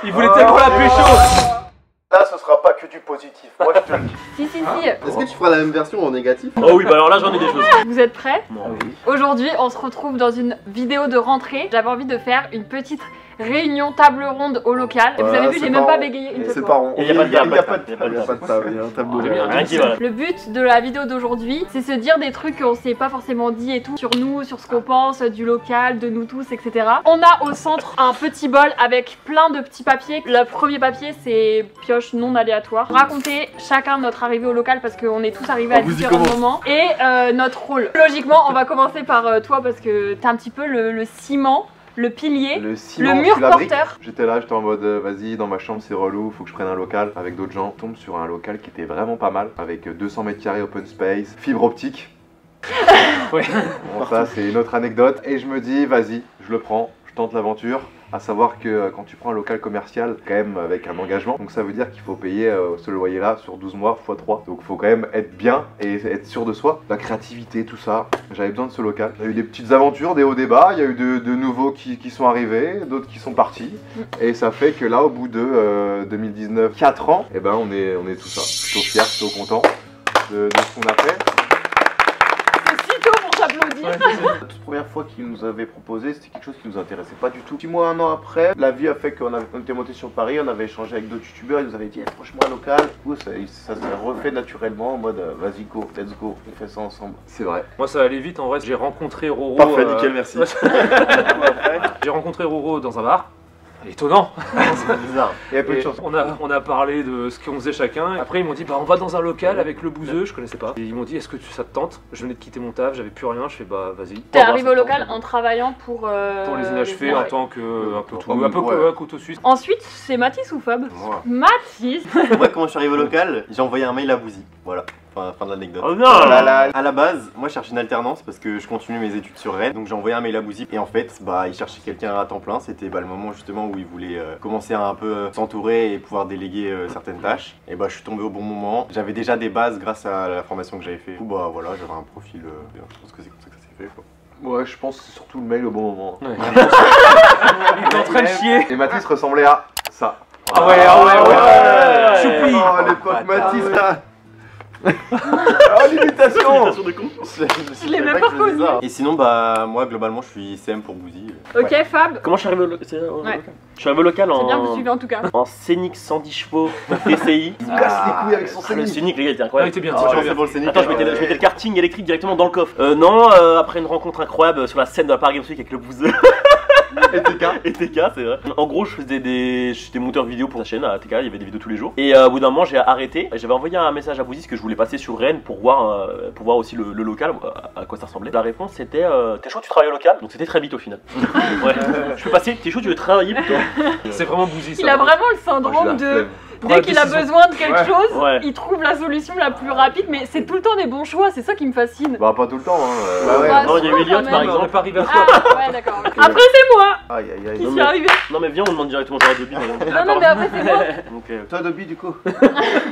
Il voulait tellement la pécho. Là, ce sera pas que du positif. Moi, je te le dis. Si. Est-ce que tu feras la même version en négatif? Oh oui, bah alors là, j'en ai des choses. Vous êtes prêts? Oui. Aujourd'hui, on se retrouve dans une vidéo de rentrée. J'avais envie de faire une petite réunion table ronde au local. Et vous avez vu, j'ai même pas bégayé une seule C'est fois. pas rond. Il y a pas de table. Il y a pas de table. Il y a un tableau. Rien qui va. Le but de la vidéo d'aujourd'hui, c'est se dire des trucs qu'on s'est pas forcément dit et tout sur nous, sur ce qu'on pense, du local, de nous tous, etc. On a au centre un petit bol avec plein de petits papiers. Le premier papier, c'est pioche non aléatoire. Raconter chacun notre arrivée au local parce qu'on est tous arrivés à différents moments et notre rôle. Logiquement, on va commencer par toi parce que t'es un petit peu le ciment. Le pilier, le mur porteur. J'étais là, j'étais en mode vas-y, dans ma chambre c'est relou, faut que je prenne un local avec d'autres gens. Je tombe sur un local qui était vraiment pas mal, avec 200 mètres carrés open space, fibre optique. Oui. Bon, ça c'est une autre anecdote. Et je me dis, vas-y, je le prends, je tente l'aventure. À savoir que quand tu prends un local commercial, quand même avec un engagement, donc ça veut dire qu'il faut payer ce loyer là sur 12 mois x 3. Donc il faut quand même être bien et être sûr de soi. La créativité, tout ça, j'avais besoin de ce local. Il y a eu des petites aventures, des hauts débats, il y a eu de nouveaux qui sont arrivés, d'autres qui sont partis. Et ça fait que là, au bout de 2019, 4 ans, et ben on est tout ça. Plutôt fiers, plutôt contents de ce qu'on a fait. C'est si tôt pour s'applaudir. La toute première fois qu'il nous avait proposé, c'était quelque chose qui nous intéressait pas du tout. 6 mois, 1 an après, la vie a fait qu'on était monté sur Paris, on avait échangé avec d'autres youtubeurs, ils nous avaient dit franchement un local. Du coup, ça s'est refait naturellement en mode vas-y go, let's go, on fait ça ensemble. C'est vrai. Moi, ça allait vite en vrai. J'ai rencontré Roro. Parfait, nickel, merci. J'ai rencontré Roro dans un bar. Étonnant. C'est bizarre, il y avait peu de chance. On a parlé de ce qu'on faisait chacun. Après ils m'ont dit bah on va dans un local avec le bouseux, je connaissais pas. Et ils m'ont dit est-ce que ça te tente? Je venais de quitter mon taf, j'avais plus rien, je fais bah vas-y. T'es arrivé au local en travaillant pour les inachevés en tant que un peu tout, un peu couteau suisse. Ensuite, c'est Mathis ou Fab? Moi. Mathis. Moi, comment je suis arrivé au local, j'ai envoyé un mail à Bouzy. Voilà. Fin de l'anecdote. Oh non. À la base, moi je cherchais une alternance parce que je continue mes études sur Rennes. Donc j'ai envoyé un mail à Bouzy et en fait, bah il cherchait quelqu'un à temps plein. C'était le moment justement où il voulait commencer à un peu s'entourer et pouvoir déléguer certaines tâches. Et bah je suis tombé au bon moment. J'avais déjà des bases grâce à la formation que j'avais fait. Du coup bah voilà, j'avais un profil. Je pense que c'est comme ça que ça s'est fait quoi. Ouais, je pense que c'est surtout le mail au bon moment. Ouais. Il est en train de chier. Et Mathis ressemblait à ça. Ah ouais. Choupi. Oh, l'époque Mathis là. Oh l'imitation de con. Je l'ai même pas connu. Et sinon bah moi globalement je suis CM pour Bouzy. Ok, Fab. Comment je suis arrivé au local? Je suis arrivé au local C'est bien, vous suivez en tout cas. en Scénic 110 chevaux TCI. Il me casse les couilles avec son Le Scénic. Scénic, les gars, il était Ah, il incroyable. était bien. C'est pour le Scénic. Attends, je mettais le karting électrique directement dans le coffre. Non, après une rencontre incroyable sur la scène de la Paris Games Week avec le bouseux. Et TK, c'est vrai. En gros, j'étais monteur vidéo pour sa chaîne à TK, il y avait des vidéos tous les jours. Et au bout d'un moment, j'ai arrêté. J'avais envoyé un message à Bouzy parce que je voulais passer sur Rennes pour voir aussi le local, à quoi ça ressemblait. La réponse c'était t'es chaud, tu travailles au local? Donc c'était très vite au final. Ouais. Je peux passer, t'es chaud, tu veux travailler plutôt? C'est vraiment Bouzy ça. Il a vraiment le syndrome de. Dès qu'il a besoin de quelque chose, Ouais. il trouve la solution la plus rapide, mais c'est tout le temps des bons choix, c'est ça qui me fascine. Bah pas tout le temps hein. Bah ouais. Bah, Non, il y a eu souvent, Elliot quand par même. exemple. On est pas arrivé à toi. Ah, ouais, d'accord. Après, c'est moi Aïe aïe aïe. qui Non, suis mais- arrivée. Non, mais viens, on demande directement genre de billes. Non, mais après, c'est moi. Donc, Toi Dobby du coup.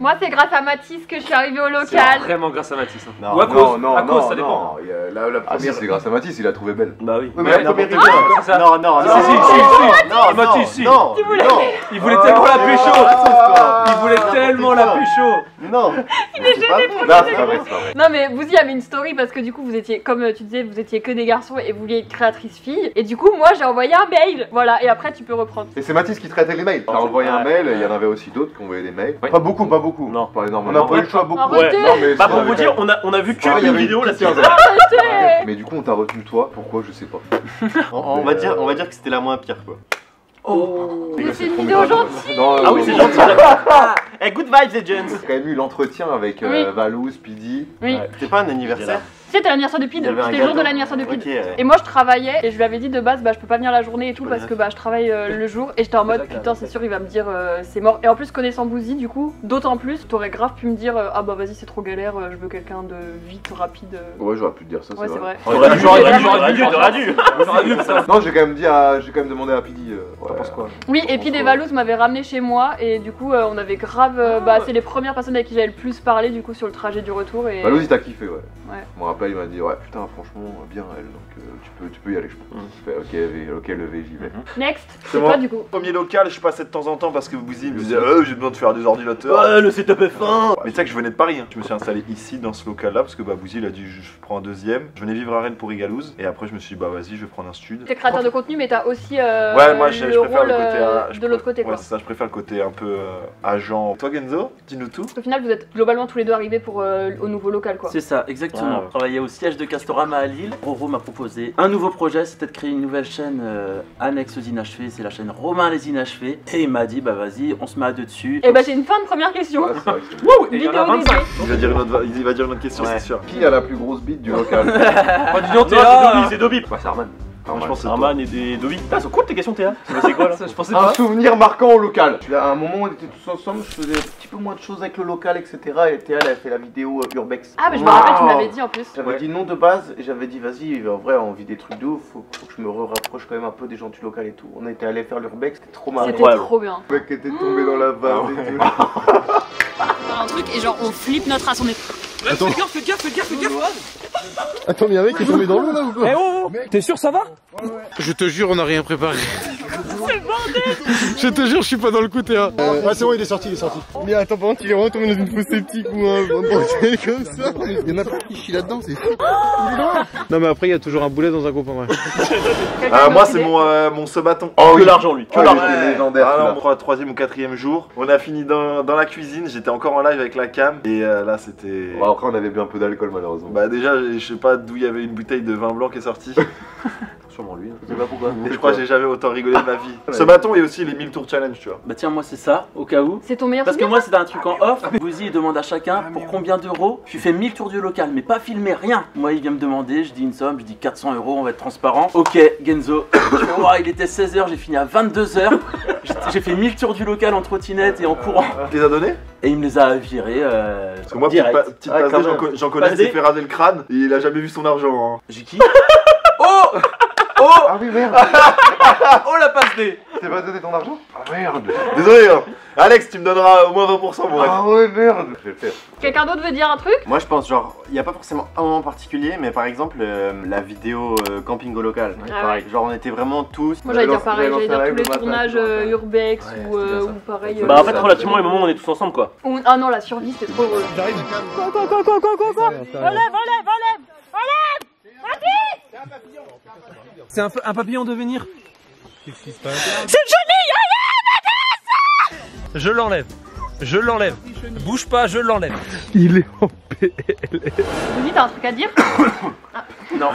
Moi, c'est grâce à Mathis que je suis arrivée au C'est local. vraiment grâce à Mathis. Hein. Non, Ou à cause, à cause, ça dépend. Il y a la Ah si, première. c'est grâce à Mathis, il a trouvé belle. bah oui. Ouais, mais la première n'importe idée. Comme ça. Non, non, non. Si. Mathis, si. Non, Tu voulais- non. Il voulait tellement la pécho. Il voulait tellement la pécho. Non. Il est gêné pour Non, c'est pas vrai, c'est pas vrai. Non, mais vous y avez une story parce que du coup, vous étiez, comme tu disais, vous étiez que des garçons et vous vouliez être créatrice fille. Et du coup, moi, j'ai envoyé un mail. Voilà, et après, tu peux reprendre. Et c'est Mathis qui traitait les mails. T'as envoyé un mail, il y en avait aussi d'autres qui envoyaient des mails. Ouais. Pas beaucoup, pas beaucoup. Non. Pas On énormément. n'a pas eu le choix beaucoup. Arrêtez. Non, mais Bah c'est pour vous avec- dire, on a vu que Ouais, il y une avait vidéo là. petite c'est- quinzaine. Arrêtez. Mais du coup, on t'a retenu toi. Pourquoi? Je sais pas. On va dire que c'était la moins pire quoi. Mais c'est une vidéo gentille. Non, Ah oui, c'est gentil, d'accord. Eh, good vibes, les gens. J'ai quand même eu l'entretien avec Oui. Valou, Speedy. Oui. C'était pas un anniversaire? C'était l'anniversaire de Pid, Il y avait un c'était le jour de gâteau. l'anniversaire de Pid. Ok, ouais. Et moi je travaillais et je lui avais dit de base bah je peux pas venir la journée et tout parce que bah je travaille le jour et j'étais en mode putain c'est sûr il va me dire c'est mort. Et en plus connaissant Bouzy du coup d'autant plus t'aurais grave pu me dire ah bah vas-y c'est trop galère je veux quelqu'un de vite rapide. Ouais, j'aurais pu te dire ça, Ouais c'est c'est vrai. vrai. J'aurais dû. Non, j'ai quand même dit j'ai quand même demandé à Pidi. T'en penses quoi? Oui et Pid et Valouz m'avaient ramené chez moi et du coup on avait grave bah c'est les premières personnes avec qui j'avais le plus parlé du coup sur le trajet du retour et. Valou, il t'a kiffé, ouais. Ouais. Je me rappelle. rappelle, il m'a dit ouais putain franchement bien elle, donc tu peux y aller je pense. Je fais ok levé, j'y vais. Next, c'est C'est toi moi. du coup. Premier local, je passais de temps en temps parce que Bouzy me disait j'ai besoin de faire des ordinateurs. Ouais, le setup est fin. Mais tu sais que je venais de Paris, hein. Je me suis installé ici dans ce local là parce que Bouzy il a dit je prends un deuxième. Je venais vivre à Rennes pour Igalouz et après je me suis dit bah vas-y je vais prendre un stud. T'es créateur de contenu, mais t'as aussi Ouais, moi je le préfère rôle le côté de l'autre côté quoi. Ouais, c'est ça, je préfère le côté un peu agent. Toi Genzo, dis-nous tout. Au final, vous êtes globalement tous les deux arrivés pour au nouveau local quoi. C'est ça, exactement. Ah. Je travaillais au siège de Castorama à Lille. Roro m'a proposé un nouveau projet, c'était de créer une nouvelle chaîne annexe aux inachevés, c'est la chaîne Romain les inachevés. Et il m'a dit bah vas-y, on se met à deux dessus. Et bah j'ai une fin de première question. Ouais, c'est vrai que c'est- Wouh, et il y en a Vidéo 25. Il va dire une autre question, Ouais. c'est sûr. Qui a la plus grosse bite du local? Oh, dis donc, Non, Théa. c'est Dobby. Ouais, c'est Arman. Moi, je pense que c'est Arman et Dobby. Ah, c'est cool tes questions Théa. C'est quoi là? Ça, je pensais Un pas. souvenir marquant au local. À un moment, on était tous ensemble, je faisais un petit peu moins de choses avec le local, etc. Et Théa, elle a fait la vidéo Urbex. Ah mais je me rappelle, tu me l'avais dit en plus. J'avais Ouais. dit non de base et j'avais dit vas-y, en vrai on vit des trucs de ouf, faut que je me rapproche quand même un peu des gens du local et tout. On était allé faire l'Urbex, c'était trop marrant. C'était incroyable. trop bien. Le mec était tombé dans la vase et tout. Un truc et genre on flippe notre race, on est... Fais gaffe. Attends, mais un mec qui est tombé dans l'eau là ou quoi? Eh oh, t'es sûr ça va? Je te jure, on n'a rien préparé. Je te jure, je suis pas dans le coup, Théa. Ah, c'est bon, il est sorti, Mais attends, par contre, il est vraiment tombé dans une fosse septique ou un bordel comme ça. Il y en a pas qui chient là-dedans, c'est fou. Non, mais après, il y a toujours un boulet dans un copain, ouais. Quelqu'un a une moi autre c'est idée mon ce-bâton. Que l'argent lui. Que Ah, l'argent. il était légendaire, Ah celui-là. non, mon troisième ou quatrième jour, on a fini dans la cuisine, j'étais encore en live avec la cam et là c'était... Bon, après on avait bu un peu d'alcool malheureusement. Bah déjà je sais pas d'où il y avait une bouteille de vin blanc qui est sortie. Sûrement lui. Je sais pas pourquoi. Et je crois que j'ai jamais autant rigolé de ma vie. Ce bâton et aussi les 1000 tours challenge tu vois. Bah tiens, moi c'est ça, au cas où. C'est ton meilleur Parce que souvenir, moi c'était un truc en off, Bouzy il demande à chacun pour combien d'euros. Je lui fais 1000 tours du local mais pas filmer, rien. Moi il vient me demander, je dis une somme, je dis 400 €, on va être transparent. Ok Genzo, je fais, ouah, il était 16h, j'ai fini à 22h. J'ai fait 1000 tours du local en trottinette et en courant. Tu les as donnés? Et il me les a virés Parce que moi direct. petite Ah, passe quand D, même. j'en connais, Passe il s'est D. fait raser le crâne et il a jamais vu son argent. Hein. J'ai qui? Oh Ah oui merde. Oh la passe D. T'es pas donné ton argent? Ah merde. Désolé hein. Alex tu me donneras au moins 20% mon ref. Ah ouais merde. Je vais le faire. Quelqu'un d'autre veut dire un truc? Moi je pense genre, il n'y a pas forcément un moment particulier, mais par exemple la vidéo camping au local. Ah Pareil, genre on était vraiment tous... Moi j'allais dire J'allais pareil, lancer j'allais un dire tous les règle le matin, tournages tu vois. Urbex Ouais, ou, c'était bien ça. ou pareil. Bah en fait ça, relativement les moments où on est tous ensemble quoi. Ah non, la survie c'était trop drôle. J'arrive. C'est un papillon de venir. Qu'est-ce qui se passe? Je l'enlève. Je l'enlève. Bouge pas, je l'enlève. Il est en Bouzy, t'as un truc à dire? Non.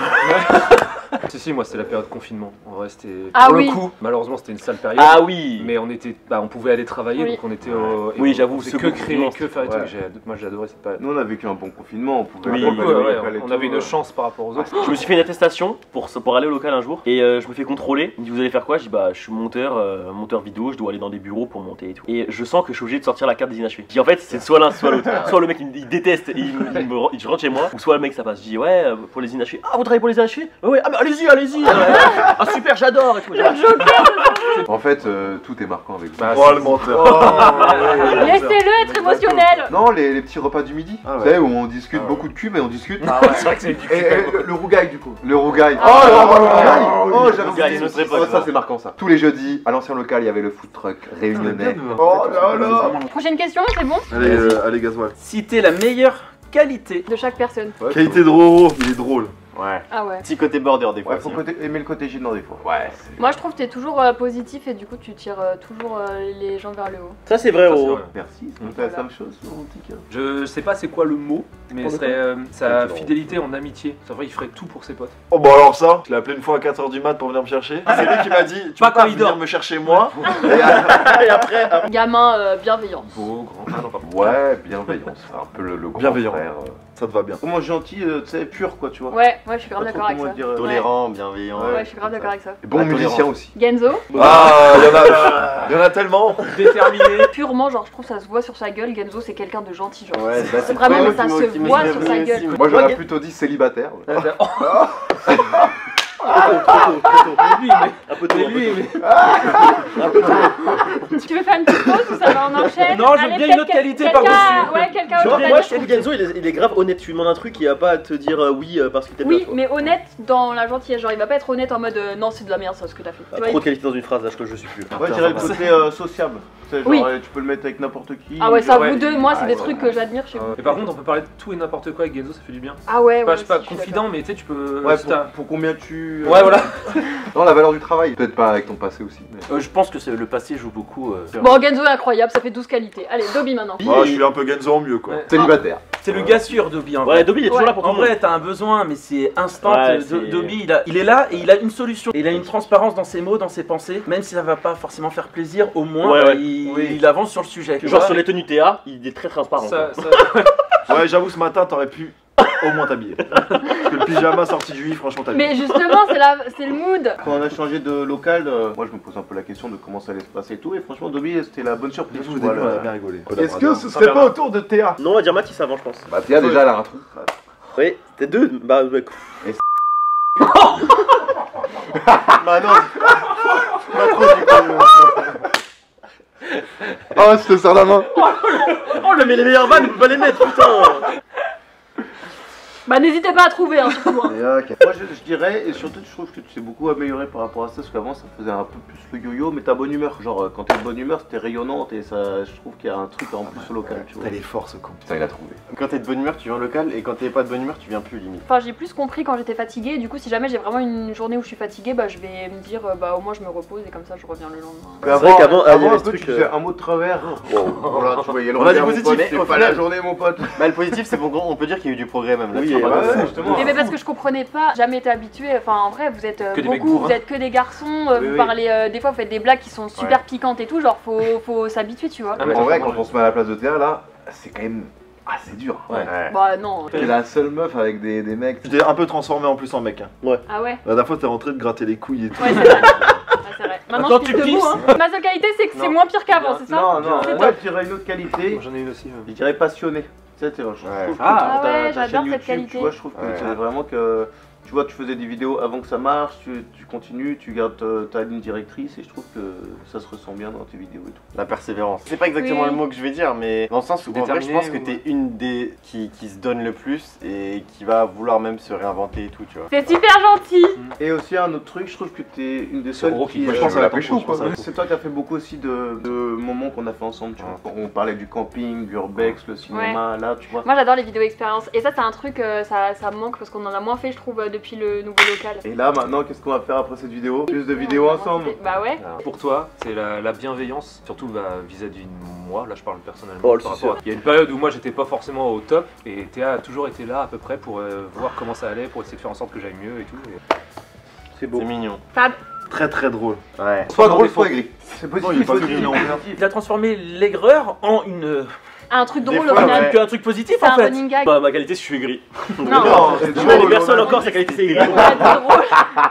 Si, moi c'était la période confinement. En vrai, c'était. Ah Pour oui. le coup, malheureusement, c'était une sale période. Ah oui. Mais on était, on pouvait aller travailler, Oui. donc on était au. et Oui, on j'avoue, faisait ce que créer, confinement, que faire et ouais. tout. Moi j'ai adoré cette période. Nous on a vécu un bon confinement, on pouvait Oui, aller Pour au le coup, local et on tout, avait une chance par rapport aux autres. Je me suis fait une attestation pour aller au local un jour et je me fais contrôler. Il me dit vous allez faire quoi? Je dis bah je suis monteur vidéo, je dois aller dans des bureaux pour monter et tout. Et je sens que je suis obligé de sortir la carte des inachevés. Je dis en fait c'est soit l'un soit l'autre. Soit le mec il déteste et je rentre chez moi, ou soit le mec ça passe. Je dis ouais pour les inachevés. Ah vous travaillez pour les inachevés? Ouais ah bah allez-y. Ah super j'adore et tout. En fait, tout est marquant avec vous. Bah, Oh le menteur. Laissez-le être émotionnel. Non, les petits repas du midi. Ah ouais. Vous savez, où on discute Ah ouais. beaucoup de cubes et on discute. c'est vrai que c'est du Et le rougail du coup. Le rougail. Ah, le ouais. rougail. Oh, j'avais Rougail, oublié. notre époque, Oh, ça ça. c'est marquant ça. Tous les jeudis, à l'ancien local, il y avait le food truck réunionnais. Oh là là. Prochaine question, c'est bon? Allez Gasoil. Citer la meilleure qualité. De chaque personne. Qualité de Roro, il est drôle. Ouais. Ah ouais. Petit côté border des fois. Ouais, faut aussi. aimer le côté gênant des fois. Ouais. Moi je trouve que t'es toujours positif et du coup tu tires toujours les gens vers le haut. Ça c'est vrai Ça, c'est oh. vrai. Merci, c'est la même chose, romantique. Je sais pas c'est quoi le mot, mais Pour ce le serait sa Quel fidélité en amitié. C'est vrai, il ferait tout pour ses potes. Oh bah alors ça, je l'ai appelé une fois à 4h du mat pour venir me chercher. C'est lui qui m'a dit tu Pas peux quand pas il venir dort. me chercher moi. Et après, Gamin bienveillant. Beau, grand. Ah non, pardon. Ouais, bienveillance. Un peu le grand Bienveillant. frère. ça te va bien. Comment gentil, tu sais, pur quoi, tu vois. Ouais, je suis grave Pas trop d'accord avec comment ça. dire, Tolérant, bienveillant. Ouais, je suis grave d'accord avec ça. Et bon La musicien tolérance. aussi. Genzo, Ah, il y en a tellement. Déterminé. purement, genre, je trouve que ça se voit sur sa gueule. Genzo, c'est quelqu'un de gentil, genre. Ouais, bah, c'est Vraiment, le ça mot se qui me voit vient sur aussi, sa aussi. gueule. Moi j'aurais plutôt dit célibataire. Oh, Lui, mais. Un peu tôt. Mais lui, mais. Tu veux faire une petite pause ou ça va, on enchaîne? Non, j'aime Allez, bien une autre qualité, par contre. Ouais, quelqu'un Tu vois, autre. moi je trouve que Genzo il est grave honnête. Tu lui demandes un truc, il va pas te dire oui parce que t'es Oui, mais honnête dans la gentillesse, genre il va pas être honnête en mode non, c'est de la merde ça ce que t'as fait. Tu vois, Trop de qualité dans une phrase, là je suis plus. Ouais, je dirais le côté sociable. Tu sais, genre, Oui. tu peux le mettre avec n'importe qui. Ah ouais, ça Ouais. vous deux, moi c'est Ah, des ouais. trucs que j'admire chez vous. Et par contre, on peut parler de tout et n'importe quoi avec Genzo, ça fait du bien. Ah ouais, Pas, ouais. je sais pas, si, je suis confident, mais tu sais, tu peux. Ouais, si t'as- pour combien tu. Ouais, voilà. Non, la valeur du travail. Peut-être pas avec ton passé aussi. Mais... Je pense que le passé joue beaucoup. d'accord. Bon, Genzo est incroyable, ça fait 12 qualités. Allez, Dobby maintenant. Moi, je suis un peu Genzo en mieux quoi. Ouais. Célibataire. C'est le gars sûr, Dobby. En Ouais, vrai. Dobby il est toujours là pour En tout le monde. vrai, t'as un besoin, mais c'est instant. Ouais, c'est- Dobby, il est là et il a une solution. Il a une transparence dans ses mots, dans ses pensées. Même si ça va pas forcément faire plaisir, au moins Ouais, ouais. il avance sur le sujet. Genre sur les tenues TA, il est très transparent. Ça, quoi. ça- Ouais, j'avoue, ce matin, t'aurais pu au moins t'habiller. Parce que le pyjama sorti du lit, franchement, t'as Mais justement, c'est le mood. Quand on a changé de local, moi je me pose un peu la question de comment ça allait se passer et tout. Et franchement, Dobby, c'était la bonne surprise. Au tu début, vois, on là. a bien rigolé. Est-ce que ce serait pas autour de Théa? Non, on va dire Mathis avant, je pense. Bah, Théa, déjà, elle a un trou. Oui, c'était deux. Bah, mec. Bah non. Oh, je te serre la main. Oh, le met les meilleures vannes, on peut pas les mettre, putain. Bah n'hésitez pas à trouver, hein, surtout. Hein. Moi je dirais, et surtout je trouve que tu t'es beaucoup amélioré par rapport à ça, parce qu'avant ça faisait un peu plus le yo-yo, mais ta bonne humeur. Genre quand t'es de bonne humeur, c'était rayonnante et ça, je trouve qu'il y a un truc en plus au local, tu vois. T'as les forces, con. Putain, il a trouvé. Quand t'es de bonne humeur, tu viens au local, et quand t'es pas de bonne humeur, tu viens plus limite. Enfin, j'ai plus compris quand j'étais fatiguée. Et du coup, si jamais j'ai vraiment une journée où je suis fatiguée, bah je vais me dire, bah au moins je me repose et comme ça je reviens le lendemain. Mais C'est vrai qu'avant, il y avait un ce peu, truc, tu faisais un mot de travers. Voilà, tu voyais le On a dit regard, mon positif, pote, au c'est pas final. la journée, mon pote. Bah, le positif, c'est bon, on peut dire qu'il y a eu du progrès même là. Oui, tu vois, ouais, pas mal. justement. Mais parce que je comprenais pas, jamais été habituée. Enfin, en vrai, vous êtes Que des mecs beaucoup, bourrins. vous êtes que des garçons. Oui, Vous oui. parlez, des fois, vous faites des blagues qui sont super piquantes et tout. Genre, faut s'habituer, tu vois. Ah, mais En vrai, quand on se met à la place de Théa, là, c'est quand même assez dur. Ouais. Bah non. T'es la seule meuf avec des mecs. Tu t'es un peu transformé en plus en mec. Hein. Ah ouais. La dernière fois, t'es rentré de gratter les couilles et tout. Ouais, c'est vrai. Ouais, c'est vrai. Maintenant, Attends, je tu pisse debout. pisses Hein. Ma seule qualité, c'est que c'est Non. moins pire qu'avant, c'est ça? Non, non, C'est moi top. je dirais une autre qualité, J'en ai une aussi. je dirais passionné. Tu sais, je trouve Ouais. que Ah. ta- Ah ouais, ta j'adore chaîne cette YouTube, qualité. Tu vois, je trouve que Ouais. c'est vraiment que. Tu vois, tu faisais des vidéos avant que ça marche, tu continues, tu gardes ta ligne directrice et je trouve que ça se ressent bien dans tes vidéos et tout. La persévérance. C'est pas exactement Oui. le mot que je vais dire, mais dans le sens où en vrai, je pense que Déterminé t'es une des qui se donne le plus et qui va vouloir même se réinventer et tout, tu vois. C'est super gentil. Et aussi un autre truc, je trouve que t'es une des seules gros qui. qui- Moi, je pense à la pécho, quoi. C'est toi qui as fait beaucoup aussi de moments qu'on a fait ensemble, tu vois. On parlait du camping, du urbex, le cinéma, là, tu vois. Moi, j'adore les vidéos expériences. Et ça, c'est un truc, ça me manque parce qu'on en a moins fait, je trouve, depuis le nouveau local. Et là, maintenant, qu'est-ce qu'on va faire après cette vidéo? Plus de vidéos ensemble. Bah ouais. Pour toi, c'est la bienveillance, surtout vis-à-vis de moi, là je parle personnellement. Oh, le par suceur. rapport à- Il y a une période où moi j'étais pas forcément au top et Théa a toujours été là à peu près pour voir comment ça allait, pour essayer de faire en sorte que j'aille mieux et tout. Et- C'est beau. C'est mignon. Fab. Très très drôle. Ouais. Soit drôle, soit aigri. C'est Non, il est positif, pas positif, gris, non. positif. Il a transformé l'aigreur en Un truc Des drôle fois, au final. ouais. un truc positif C'est en un fait. running gag. Bah, ma qualité, je suis aigri. Non. Non, c'est Tu vois, les drôle, personnes on a encore, dit. sa qualité, c'est aigri. Ouais, c'est drôle.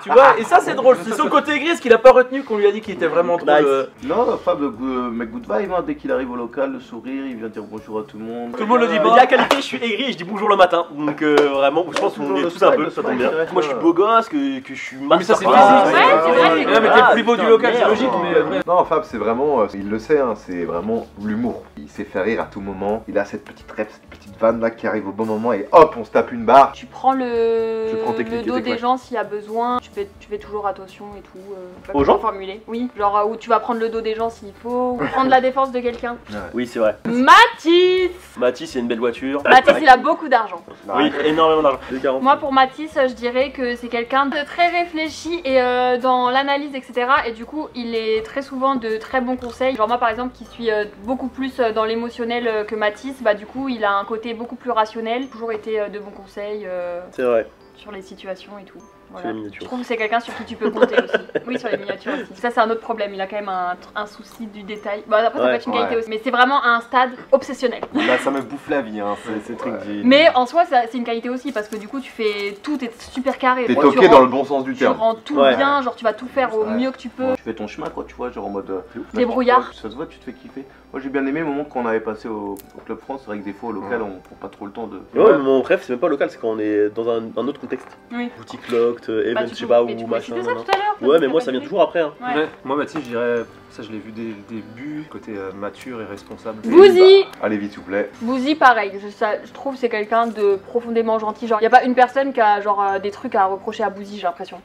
Tu vois, et ça c'est drôle. C'est son côté aigri, ce qu'il a pas retenu qu'on lui a dit qu'il était vraiment drôle. Nice. Non, Fab, mec good vibe, hein. Dès qu'il arrive au local, le sourire, il vient dire bonjour à tout le monde. Tout le monde le dit Mais pas. la qualité, je suis aigri et je dis bonjour le matin. Donc vraiment, je pense qu'on Toujours est le tous un style, peu. ça Ça tombe bien. t'intéresse, Moi, je suis beau gosse, que je suis Mais ça, c'est masterclass. physique. Ouais, c'est vrai, c'est Non, mais t'es le plus beau du putain, local, c'est merde. logique, mais après. Non, Fab, c'est vraiment, il le sait, hein, c'est vraiment l'humour. Il sait faire rire à tout moment. Il a cette petite rêve, cette petite vanne là qui arrive au bon moment et hop, on se tape une barre. Tu prends le Je prends tes clics et dos tes des claques. gens s'il y a besoin. Tu fais toujours attention et tout. Aux gens formuler. Oui. Genre où tu vas prendre le dos des gens s'il faut. Ou prendre la défense de quelqu'un. Oui, c'est vrai. Mathis. Mathis, c'est une belle voiture. Mathis, il a beaucoup d'argent. Oui, énormément d'argent. 2,40. Moi, pour Mathis, je dirais que c'est quelqu'un de très réfléchi et dans l'analyse, etc. Et du coup, il est très souvent de très bons conseils. Genre moi, par exemple, qui suis beaucoup plus dans l'émotionnel que Mathis, bah du coup, il a un côté beaucoup plus rationnel. Toujours été de bons conseils C'est vrai. sur les situations et tout. Sur Voilà. les Je miniatures. trouve que c'est quelqu'un sur qui tu peux compter aussi. Oui, sur les miniatures aussi. Ça, c'est un autre problème. Il a quand même un souci du détail. Bon, après, ça peut Ouais, être une qualité ouais. aussi. Mais c'est vraiment à un stade obsessionnel. Bah, ça me bouffe la vie, hein, ces trucs du. Mais en soi, c'est une qualité aussi parce que du coup, tu fais tout, t'es super carré. T'es Tu toqué rends- dans le bon sens du Tu terme. rends tout Ouais. bien, genre tu vas tout faire au Ouais. mieux que tu peux. Tu fais ton chemin, quoi, tu vois, genre en mode. Débrouillard. Ça se voit, tu te fais kiffer. Moi, j'ai bien aimé le moment qu'on avait passé au Club France. C'est vrai que des fois, au local, on prend pas trop le temps de. Ouais, mais mon rêve, c'est même pas local, c'est quand on est dans un autre contexte. Oui. Boutique loc, Unlocked Event, Bah, je sais pas, ou mais tu machin. citais ça non. tout à l'heure. Ouais, mais moi ça vient toujours après. Hein. Ouais. Ouais, moi Mathis, je dirais, ça je l'ai vu dès le début, côté mature et responsable. Bouzy. Allez vite s'il vous plaît. Bouzy, pareil, je trouve que c'est quelqu'un de profondément gentil. Genre, y a pas une personne qui a genre des trucs à reprocher à Bouzy, j'ai l'impression.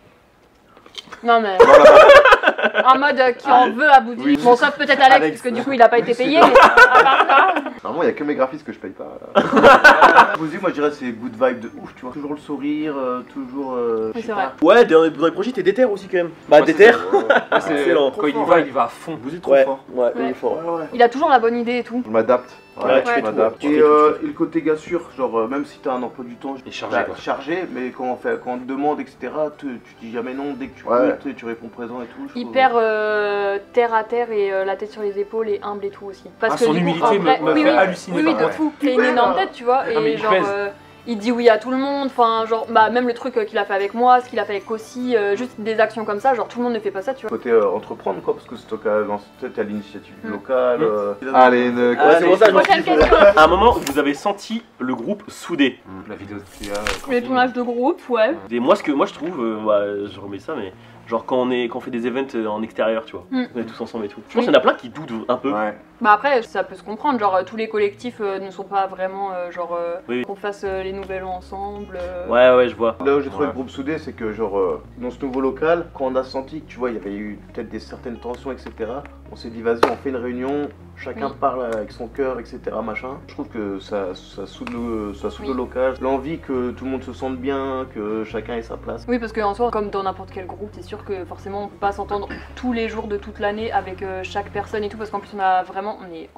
Non mais. En mode qui en veut à Bouzy. Oui. Bon, sauf peut-être Alex, parce que du coup il a pas été payé, mais à part ça. Normalement, il y a que mes graphistes que je paye pas. Là. Bouzy, moi je dirais c'est good vibe de ouf, tu vois. Toujours le sourire, toujours. Oui, c'est vrai. Ouais, dans les projets, t'es déter aussi quand même. Bah, Ouais, déter. C'est Excellent. quand il va à fond. Bouzy trop Ouais, fort. ouais, il Ouais. est fort. Il a toujours la bonne idée et tout. Je m'adapte. Ouais, tu Ouais. fais je tout. m'adapte. Tu Et, fais tout, et le côté gars sûr, genre même si t'as un emploi du temps Et chargé, quoi. chargé, mais quand on te demande, etc., tu dis jamais non dès que tu Ouais. peux, tu réponds présent et tout. je trouve. Hyper terre à terre et la tête sur les épaules et humble et tout aussi. Parce Ah, que son du coup, humilité en me vrai- fait oui, oui, halluciner. Oui, oui, par de contre. fou. C'est une énorme tête, tu vois. Ah, mais Et il genre, pèse. il dit oui à tout le monde. Enfin, genre, bah, même le truc qu'il a fait avec moi, ce qu'il a fait avec Kossi, juste des actions comme ça. Genre, tout le monde ne fait pas ça, tu vois. Côté entreprendre quoi, parce que c'est toi qui as l'initiative locale. Allez, une. Ah, c'est pour ça que je me Prochaine suis dit, question. à un moment, vous avez senti le groupe soudé. La vidéo de Cléa. Les tournages de groupe, ouais. Et moi, ce que moi je trouve, je remets ça, mais genre quand on fait des events en extérieur, tu vois, Mm. on est tous ensemble et tout. Je pense Oui. qu'il y en a plein qui doutent un peu. Ouais. Bah après, ça peut se comprendre. Genre, tous les collectifs ne sont pas vraiment genre Oui. qu'on fasse les nouvelles ensemble. Ouais, je vois. Là où j'ai trouvé Ouais. le groupe soudé, c'est que genre dans ce nouveau local, quand on a senti que tu vois, il y avait eu peut-être certaines tensions, etc. On s'est dit vas-y, on fait une réunion, chacun Oui. parle avec son cœur, etc. Machin. Je trouve que ça soude Oui. le local. L'envie que tout le monde se sente bien, que chacun ait sa place. Oui, parce qu'en soi, comme dans n'importe quel groupe, c'est sûr que forcément on peut pas s'entendre tous les jours de toute l'année avec chaque personne et tout, parce qu'en plus on a vraiment, on est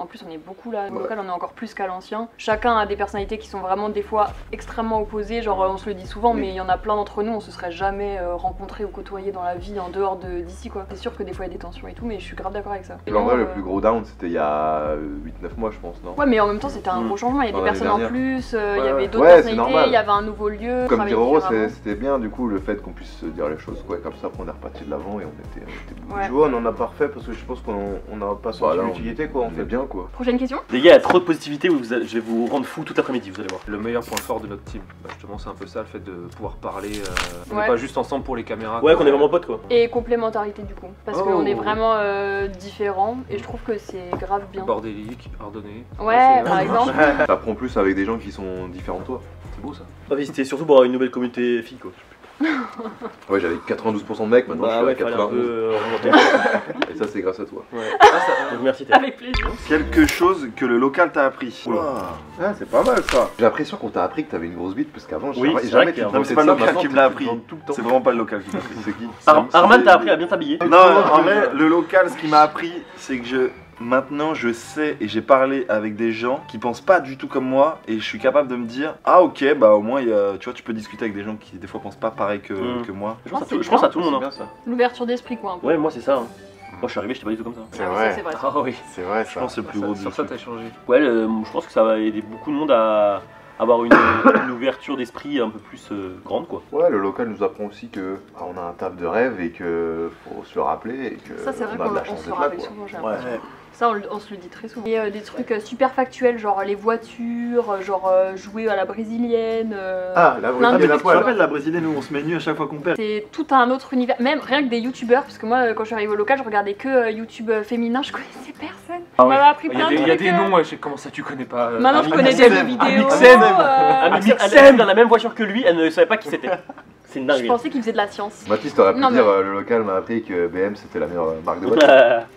beaucoup là, au local on est encore plus qu'à l'ancien. Chacun a des personnalités qui sont vraiment des fois extrêmement opposées, genre on se le dit souvent, mais il y en a plein d'entre nous, on se serait jamais rencontrés ou côtoyés dans la vie en dehors d'ici quoi. C'est sûr que des fois il y a des tensions et tout, mais je suis grave d'accord avec ça. En vrai, Non, le plus gros down, c'était il y a 8-9 mois, je pense, non? Ouais, mais en même temps c'était un gros changement, il y a des L'année personnes en dernière. plus, il y Ouais, avait ouais. d'autres Ouais, c'est personnalités, normal. il y avait un nouveau lieu. Comme dit travailler Roro, différemment. c'était bien du coup le fait qu'on puisse se dire les choses, quoi. Comme ça, après on est reparti de l'avant et on était Ouais. Tu vois, on en a pas refait parce que je pense qu'on n'a pas senti Voilà, l'utilité quoi en on fait. est bien, quoi. Prochaine question. Les gars, il y a trop de positivité, je vais vous rendre fou toute l'après-midi, vous allez voir. Le meilleur point fort de notre team, bah, justement, c'est un peu ça, le fait de pouvoir parler. On Ouais. n'est pas juste ensemble pour les caméras. Ouais, quoi. qu'on est vraiment potes quoi. Et complémentarité du coup, parce Oh. qu'on est vraiment différents et je trouve que c'est grave bien. Bordélique, ordonné. Ouais, c'est- par exemple. T'apprends plus avec des gens qui sont différents de toi. C'est beau ça. Ah, mais c'était surtout pour avoir une nouvelle communauté fille quoi. Ouais, j'avais 92% de mecs, maintenant Bah je ouais, suis à fallait un 91. peu remonter. Et ça, c'est grâce à toi. Ouais. Donc merci Théo. Avec plaisir. Quelque chose que le local t'a appris. Ah, c'est pas mal ça. J'ai l'impression qu'on t'a appris que t'avais une grosse bite, parce qu'avant, Oui, jamais, c'est jamais vrai tu que- me Non, mais vantais c'est pas de le ça, local maintenant, qui tu me l'a te appris. vantes tout le temps. C'est vraiment pas le local qui m'a appris. C'est qui? Arman t'a appris à bien t'habiller. Non, en vrai, le local, ce qui m'a appris, c'est que maintenant je sais et j'ai parlé avec des gens qui pensent pas du tout comme moi et je suis capable de me dire ah ok bah au moins tu vois tu peux discuter avec des gens qui des fois pensent pas pareil que moi. Je pense à tout le monde. C'est Hein. bien ça. L'ouverture d'esprit quoi un peu. Ouais, moi c'est ça. Hein. Moi je suis arrivé, j'étais pas du tout comme ça. C'est Ah oui, vrai. ça, c'est vrai. Ah oui, C'est vrai Je ça. pense que c'est le plus gros du sur ça truc. t'as changé. Ouais, je pense que ça va aider beaucoup de monde à avoir une ouverture d'esprit un peu plus grande quoi. Ouais, le local nous apprend aussi que on a un taf de rêve et que faut se le rappeler et que Ça c'est vrai on a de la qu'on chance se d'être là, rappelle quoi. souvent, j'ai Ouais. l'impression. Ça on se le dit très souvent. Et des trucs super factuels, genre les voitures, genre jouer à la brésilienne. Ah, la Plein de vraie la trucs, Tu te rappelles poêle. la brésilienne où on se met nu à chaque fois qu'on perd? C'est tout un autre univers, même rien que des youtubeurs, parce que moi quand je suis arrivée au local je regardais que YouTube féminin, je connaissais personne. Ah On ouais. m'avait appris Il y plein a de des, trucs. il y a des noms, ouais, je sais comment ça tu connais pas. Maintenant je connais des Amixem. vidéos. Amixem. Amixem, elle est dans la même voiture que lui, elle ne savait pas qui c'était. C'est une Je dinguerie. pensais qu'il faisait de la science. Mathis, t'aurais pu Non, dire mais- le local m'a appris que BM c'était la meilleure marque de voiture.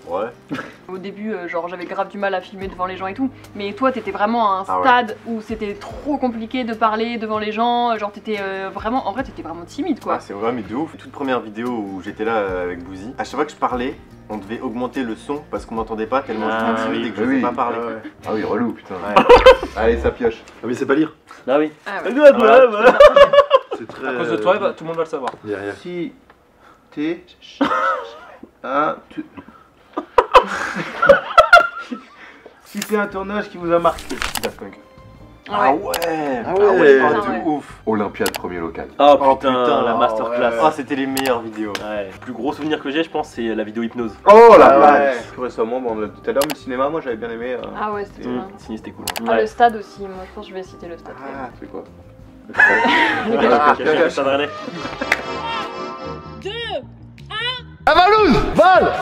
Ouais. Au début, genre j'avais grave du mal à filmer devant les gens et tout, mais toi t'étais vraiment à un Ah ouais. stade où c'était trop compliqué de parler devant les gens, genre t'étais vraiment, en vrai t'étais vraiment timide quoi. Ah, c'est vrai, mais de ouf. Toute première vidéo où j'étais là avec Bouzy, à chaque fois que je parlais, on devait augmenter le son parce qu'on m'entendait pas tellement Ah, j'étais timide oui. et que je Oui, sais oui. pas parler. Ah oui, relou, putain. Ouais. Allez, ça pioche. Ah mais c'est pas lire. Ah oui. Ah ouais. C'est très. À cause de toi, tout le monde va le savoir. Derrière. Si t'es un si c'est un tournage qui vous a marqué, Daft Punk. Ah ouais. ouais. Ah ouais. Ah de ouais. ouf. Olympiade, premier local. Oh Oh, putain, putain, la masterclass. Ah, c'était les meilleures vidéos. Ouais. Le plus gros souvenir que j'ai, je pense, c'est la vidéo hypnose. Oh la Ah vache. ouais. Tout récemment, bon, on l'a dit tout à l'heure, mais le cinéma, moi j'avais bien aimé. Ah ouais, c'était bien. Signé, c'était cool. Ah, le stade aussi, moi je pense que je vais citer le stade. Ah, C'est quoi? Ok, ça va aller. 2. Ah Valouz, Val.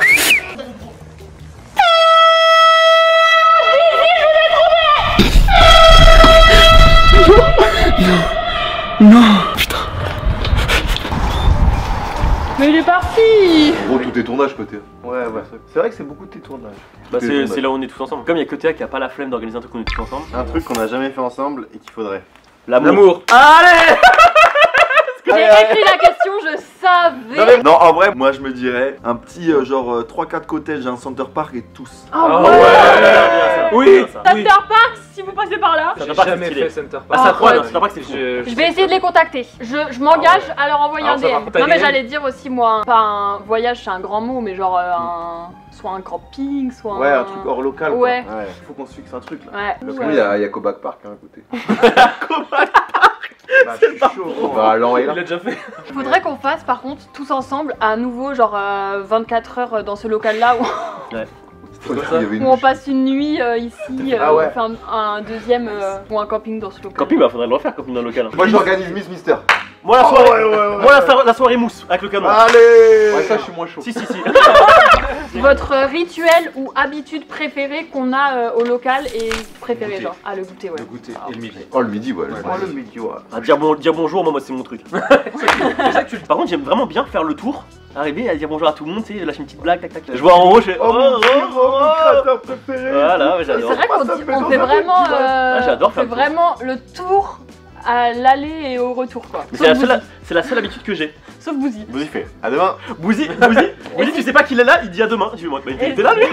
Mais il est parti. Gros, tout est tournage côté. Ouais, c'est vrai que c'est beaucoup de tes tournages. Bah c'est là où on est tous ensemble. Comme il y a que Théa qui a pas la flemme d'organiser un truc où on est tous ensemble. Un truc qu'on a jamais fait ensemble et qu'il faudrait. L'amour. Allez. J'ai écrit la question, je savais. Non, en vrai, moi je me dirais un petit genre 3-4 cottages, un Center Park et tous. Ah ouais. Oui. Center Park, si vous passez par là. J'ai Center Park, jamais c'est stylé. fait Center Ah, Park. c'est incroyable, Center Park, c'est fou. Je vais essayer de les contacter. Je m'engage à leur envoyer Alors, un ça va, DM. t'as Non mais des- j'allais dire aussi moi, pas un voyage c'est un grand mot, mais genre soit un camping, soit Ouais, un truc hors local. quoi. Ouais. Faut qu'on se fixe un truc là. Ouais. Parce que oui, il y a Kobac Park hein, à côté. Bah, je suis chaud. Bah, l'an est là. Il l'a déjà fait. Il faudrait qu'on fasse par contre tous ensemble à nouveau genre 24 heures dans ce local là où, Il y avait une où on passe une nuit ici, Ah ouais. on fait un deuxième ou un camping dans ce local. Camping, bah faudrait le refaire, camping dans le local. Moi j'organise Miss Mister. Moi la soirée, moi la soirée mousse avec le canon. Allez. Ouais, ça je suis moins chaud. Si. Votre rituel ou habitude préférée qu'on a au local et préféré Goûter. genre à le goûter ouais. Le goûter et le midi. Oh le midi ouais. Oh, le midi, ouais. À dire bonjour, moi c'est mon truc. Par contre, j'aime vraiment bien faire le tour, arriver à dire bonjour à tout le monde, tu sais, lâcher une petite blague, tac tac. Je vois en haut, je fais Oh mon dieu, mon créateur préféré. Voilà, Mais j'adore. c'est vrai qu'on Ça me fait on fait trop vraiment, Ah, j'adore on faire fait le tour. vraiment le tour à l'aller et au retour quoi. Mais Sauf c'est la seule habitude que j'ai. Sauf Bouzy. Bouzy fait. À demain. Bouzy, tu sais pas qu'il est là, il dit à demain. Je dis, il était là lui.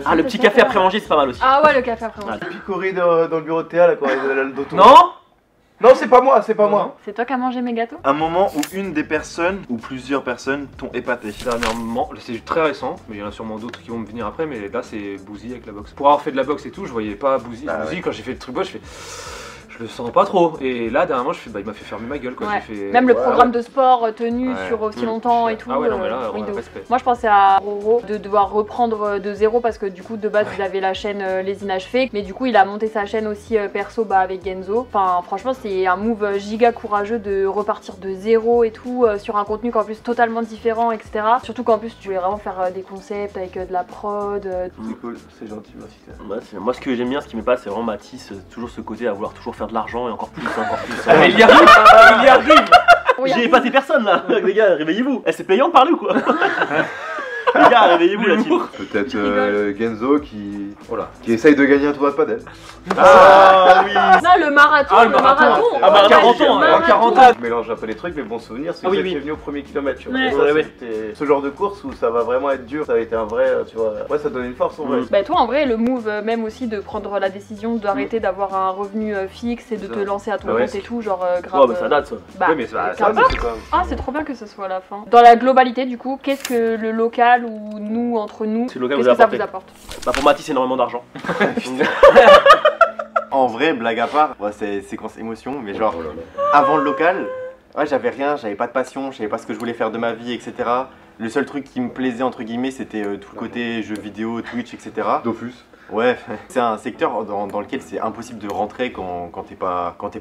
Ah, le petit café après manger, c'est pas mal aussi. Ah ouais, le café après manger. Picoré dans le bureau de Théa là quand elle a le dos tourné. Non. Non, c'est pas moi, c'est pas moi. C'est toi qui as mangé mes gâteaux? Un moment où une des personnes ou plusieurs personnes t'ont épaté. Dernièrement, c'est très récent, mais il y en a sûrement d'autres qui vont me venir après, mais là c'est Bouzy avec la boxe. Pour avoir fait de la boxe et tout, je voyais pas Bouzy. Ah Bouzy, quand j'ai fait le truc bois, je fais. Je le sens pas trop. Et là, dernièrement, je fais. Bah, il m'a fait fermer ma gueule quoi. Ouais. J'ai fait. Même le programme de sport tenu Ouais. sur aussi longtemps et tout. Ah ouais, non, mais là, oui, ouais, de ouf. respect. Moi je pensais à Roro de devoir reprendre de zéro parce que du coup de base il avait la chaîne Les Inachevés, mais du coup il a monté sa chaîne aussi perso avec Genzo. Enfin franchement c'est un move giga courageux de repartir de zéro et tout sur un contenu qu'en plus totalement différent etc. Surtout qu'en plus tu voulais vraiment faire des concepts avec de la prod. C'est cool, c'est gentil, merci. Bah, moi, ce que j'aime bien, ce qui me passe, c'est vraiment Mathis, toujours ce côté à vouloir toujours faire de l'argent et encore plus. Mais il y arrive. Il y arrive. Oui, J'ai épaté personne là. Les gars, réveillez-vous. Eh, c'est payant de parler ou quoi? Les gars, réveillez-vous la team. Peut-être Genzo qui Voilà. essaye de gagner un tournoi de padel. Ah oui. Non le marathon, Ah, le marathon. Ah, bah, 40 ans, le hein, 40 ans. Je mélange un peu les trucs, mais bon souvenir, c'est Ah que oui, j'étais oui. venu au premier kilomètre. Tu vois. Ouais. Et ça, Ouais, ouais. c'était ce genre de course où ça va vraiment être dur, ça a été un vrai, tu vois. Ouais, ça donne une force en vrai. Mm. Bah toi en vrai le move même aussi de prendre la décision d'arrêter d'avoir un revenu fixe et de te lancer à ton Bah ouais. compte et tout genre grave. Oh, bah ça date ça. Bah, Ouais, mais ça qu'importe. c'est quand même. Ah c'est trop bien que ce soit à la fin. Dans la globalité du coup, qu'est-ce que le local ou nous entre nous, C'est le local qu'est-ce vous que ça apportez. vous apporte? Bah, pour Mathis, c'est énormément d'argent. En vrai, blague à part, ouais, c'est séquence émotion, mais genre Oh là là. avant le local, ouais, j'avais rien, j'avais pas de passion, je savais pas ce que je voulais faire de ma vie, etc. Le seul truc qui me plaisait entre guillemets, c'était tout le côté jeux vidéo, Twitch, etc. Dofus. Ouais, c'est un secteur dans lequel c'est impossible de rentrer quand t'es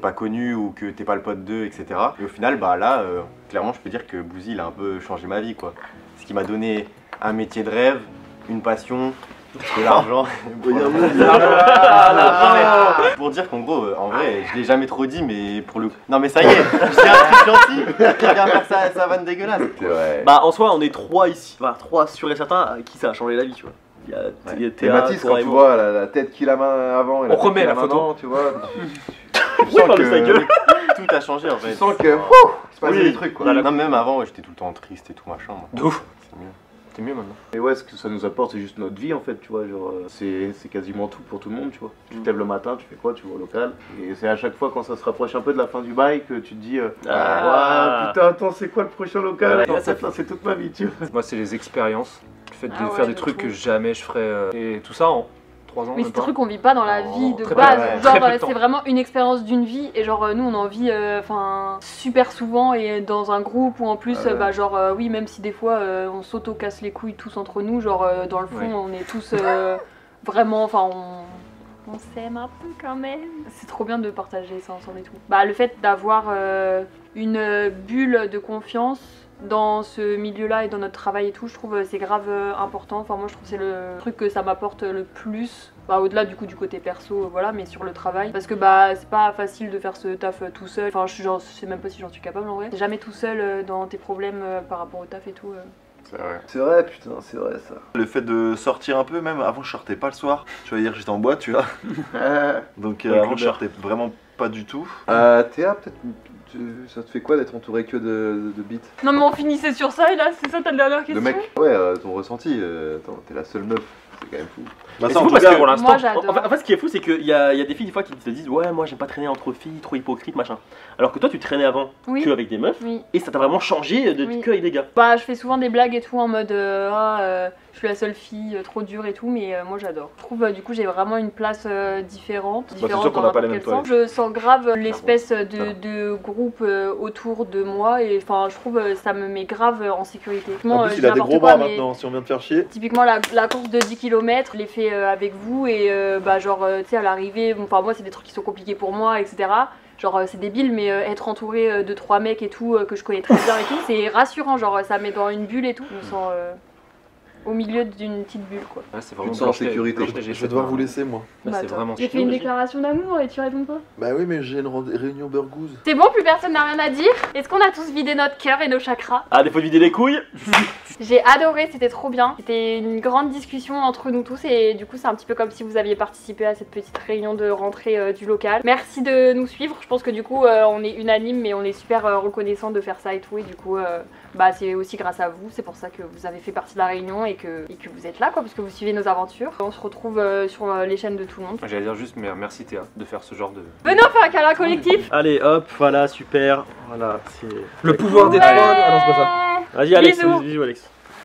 pas connu ou que t'es pas le pote d'eux, etc. Et au final, bah là, clairement, je peux dire que Bouzy, il a un peu changé ma vie, quoi. Ce qui m'a donné un métier de rêve, une passion, de l'argent. Pour dire qu'en gros, en vrai, je l'ai jamais trop dit, mais pour le coup. Non, mais ça y est, j'ai un truc gentil qui vient faire sa vanne dégueulasse. C'est vrai. Bah, en soi, on est 3 ici. Enfin, 3 sûrs et certains à qui ça a changé la vie, tu vois. Il y a Et Théa, Mathis, toi quand et tu moi. vois la tête qu'il a main avant et la On tête remet qu'il a la photo. maintenant, tu vois. Tu Oui, parle de sa gueule. Tout a changé en fait. Tu sens que il se passe Oui. des trucs quoi. Non, même avant, j'étais tout le temps triste et tout machin. moi. De ouf. C'est mieux. C'est mieux maintenant. Et ouais, ce que ça nous apporte, c'est juste notre vie en fait, tu vois. Genre, c'est quasiment tout pour tout le monde, tu vois. Tu te lèves le matin, tu fais quoi? Tu vas au local. Et c'est à chaque fois quand ça se rapproche un peu de la fin du bail que tu te dis Ah. ouais, putain, attends, c'est quoi le prochain local? Ouais, Attends, là, ça ça, c'est toute ma vie, tu vois. Moi, c'est les expériences. Le fait de Ah ouais, faire des de trucs tout. que jamais je ferais. Et tout ça en 3 ans. Oui, même c'est pas. des trucs qu'on vit pas dans la Oh, vie de très base. peu, ouais. Genre, Très peu de temps. c'est vraiment une expérience d'une vie et genre, nous on en vit enfin super souvent et dans un groupe ou en plus, Ah ouais. bah, genre, oui, même si des fois on s'auto-casse les couilles tous entre nous, genre, dans le fond, Ouais. on est tous vraiment, enfin, on s'aime un peu quand même. C'est trop bien de partager ça ensemble et tout. Bah, le fait d'avoir une bulle de confiance dans ce milieu-là et dans notre travail et tout, je trouve c'est grave important. Enfin moi je trouve c'est le truc que ça m'apporte le plus. Bah, au-delà du coup du côté perso, voilà, mais sur le travail. Parce que bah c'est pas facile de faire ce taf tout seul. Enfin je sais même pas si j'en suis capable en vrai. T'es jamais tout seul dans tes problèmes par rapport au taf et tout. C'est vrai. C'est vrai, putain, c'est vrai ça. Le fait de sortir un peu, même avant je sortais pas le soir. Tu vois, hier j'étais en boîte, tu vois. Donc avant je sortais vraiment pas du tout. Théa, peut-être, ça te fait quoi d'être entouré que de bites? Non mais on finissait sur ça et là c'est ça ta dernière question? De mec? Ouais, ton ressenti, attends, t'es la seule meuf. C'est quand même fou. Bah c'est fou parce que pour l'instant, moi j'adore. en fait ce qui est fou c'est qu'il y a des filles des fois qui te disent ouais moi j'aime pas traîner entre filles, trop hypocrite machin. Alors que toi tu traînais avant que avec des meufs et ça t'a vraiment changé de que avec des gars. Bah je fais souvent des blagues et tout en mode je suis la seule fille trop dure et tout mais moi j'adore. Je trouve du coup j'ai vraiment une place différente. C'est sûr qu'on n'a pas les mêmes toilettes. Je sens grave l'espèce de groupe autour de moi et enfin je trouve ça me met grave en sécurité. En plus il a des gros bras maintenant si on vient de faire chier. Typiquement la course de 10 km, je l'ai fait avec vous et bah genre tu sais à l'arrivée, enfin moi c'est des trucs qui sont compliqués pour moi etc. Genre c'est débile mais être entouré de 3 mecs et tout que je connais très bien et tout c'est rassurant, genre ça me met dans une bulle et tout, je me sens au milieu d'une petite bulle quoi. Ouais, c'est vraiment en sécurité. Je vais devoir vous laisser moi. C'est vraiment j'ai fait une déclaration d'amour et tu réponds pas? Bah oui mais j'ai une réunion burgouze. C'est bon, plus personne n'a rien à dire? Est-ce qu'on a tous vidé notre cœur et nos chakras? Ah des fois de vider les couilles. J'ai adoré, c'était trop bien. C'était une grande discussion entre nous tous et du coup c'est un petit peu comme si vous aviez participé à cette petite réunion de rentrée du local. Merci de nous suivre, je pense que du coup on est unanime mais on est super reconnaissant de faire ça et tout et du coup bah c'est aussi grâce à vous, c'est pour ça que vous avez fait partie de la réunion et que vous êtes là quoi, parce que vous suivez nos aventures. On se retrouve sur les chaînes de tout le monde. J'allais dire juste merci Théa de faire ce genre de... Venez on fait un câlin collectif. Allez hop, voilà super, voilà c'est... Le pouvoir des trois. Ah non c'est pas ça. Vas-y Alex, Bisous. bisous Alex.